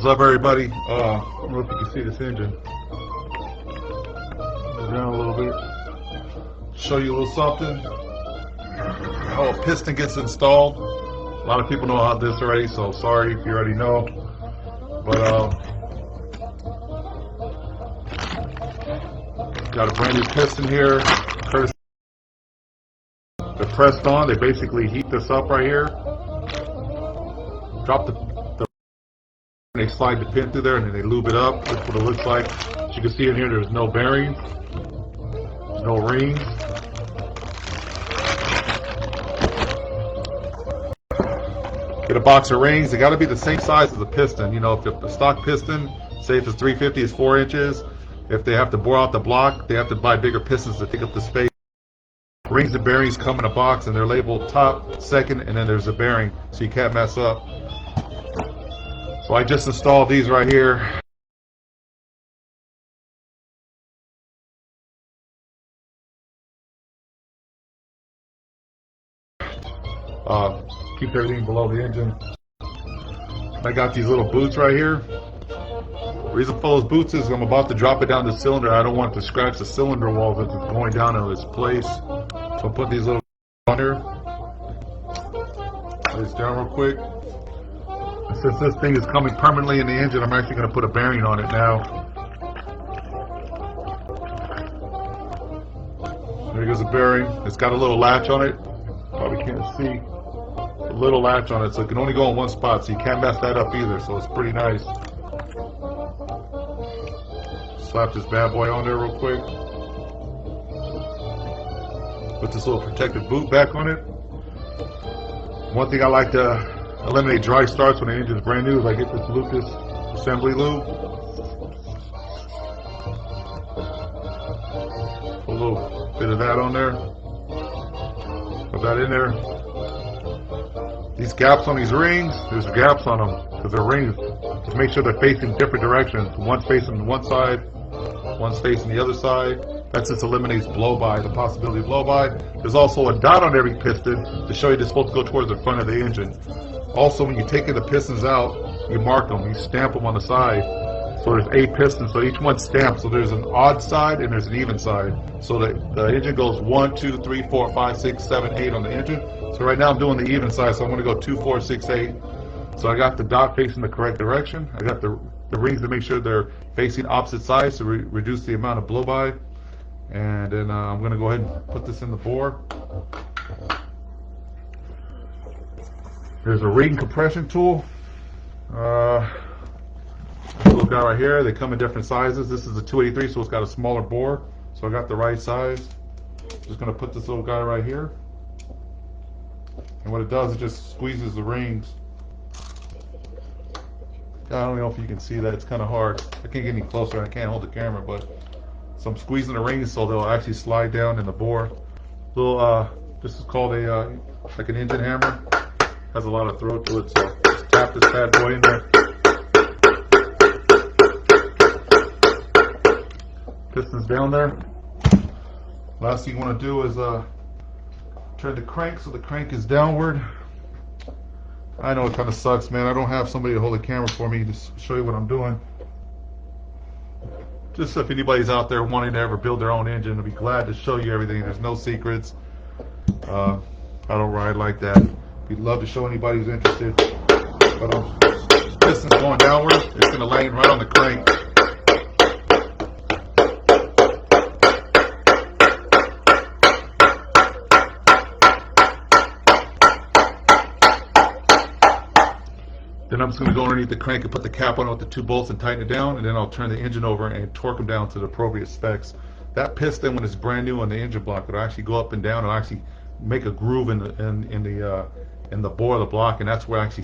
What's up, everybody? I don't know if you can see this engine. Go down a little bit. Show you a little something. How a piston gets installed. A lot of people know how this already, so sorry if you already know. But got a brand new piston here. They're pressed on. They basically heat this up right here. Drop the they slide the pin through there and then they lube it up. That's what it looks like. As you can see in here, there's no bearings, no rings. Get a box of rings. They got to be the same size as the piston. You know, if the stock piston, say if it's 350, is 4 inches. If they have to bore out the block, they have to buy bigger pistons to take up the space. Rings and bearings come in a box and they're labeled top, second, and then there's a bearing, so you can't mess up. So I just installed these right here. Keep everything below the engine. I got these little boots right here. The reason for those boots is I'm about to drop it down the cylinder. I don't want it to scratch the cylinder walls as it's going down in its place. So I'll put these little on here. Put this down real quick. And since this thing is coming permanently in the engine, I'm actually going to put a bearing on it now. There goes a bearing. It's got a little latch on it. Probably can't see. A little latch on it, so it can only go in one spot, so you can't mess that up either, so it's pretty nice. Slap this bad boy on there real quick. Put this little protective boot back on it. One thing I like to eliminate dry starts when the engine's brand new is I get this Lucas assembly lube. Put a little bit of that on there. Put that in there. These gaps on these rings, there's gaps on them because they're rings. Just make sure they're facing different directions. One's facing one side, one's facing the other side. That just eliminates blow-by, the possibility of blow-by. There's also a dot on every piston to show you they're supposed to go towards the front of the engine. Also, when you're taking the pistons out, you mark them, you stamp them on the side. So there's 8 pistons, so each one's stamped. So there's an odd side and there's an even side. So the engine goes 1, 2, 3, 4, 5, 6, 7, 8 on the engine. So right now I'm doing the even side, so I'm going to go 2, 4, 6, 8. So I got the dot facing the correct direction. I got the rings to make sure they're facing opposite sides to reduce the amount of blow-by. And then I'm going to go ahead and put this in the bore. There's a ring compression tool. Little guy right here. They come in different sizes. This is a 283, so it's got a smaller bore. So I got the right size. Just going to put this little guy right here. And what it does, it just squeezes the rings. I don't know if you can see that. It's kind of hard. I can't get any closer. I can't hold the camera, but so I'm squeezing the rings so they'll actually slide down in the bore. Little, this is called a like an engine hammer. Has a lot of throw to it, so just tap this bad boy in there. Piston's down there. Last thing you want to do is turn the crank so the crank is downward. I know it kind of sucks, man. I don't have somebody to hold the camera for me to show you what I'm doing. Just if anybody's out there wanting to ever build their own engine, I'll be glad to show you everything. There's no secrets. I don't ride like that. We'd love to show anybody who's interested. But piston's going downward. It's going to land right on the crank. Then I'm just going to go underneath the crank and put the cap on it with the 2 bolts and tighten it down, and then I'll turn the engine over and torque them down to the appropriate specs. That piston, when it's brand new on the engine block, it'll actually go up and down. It'll actually make a groove in the bore of the block, and that's where actually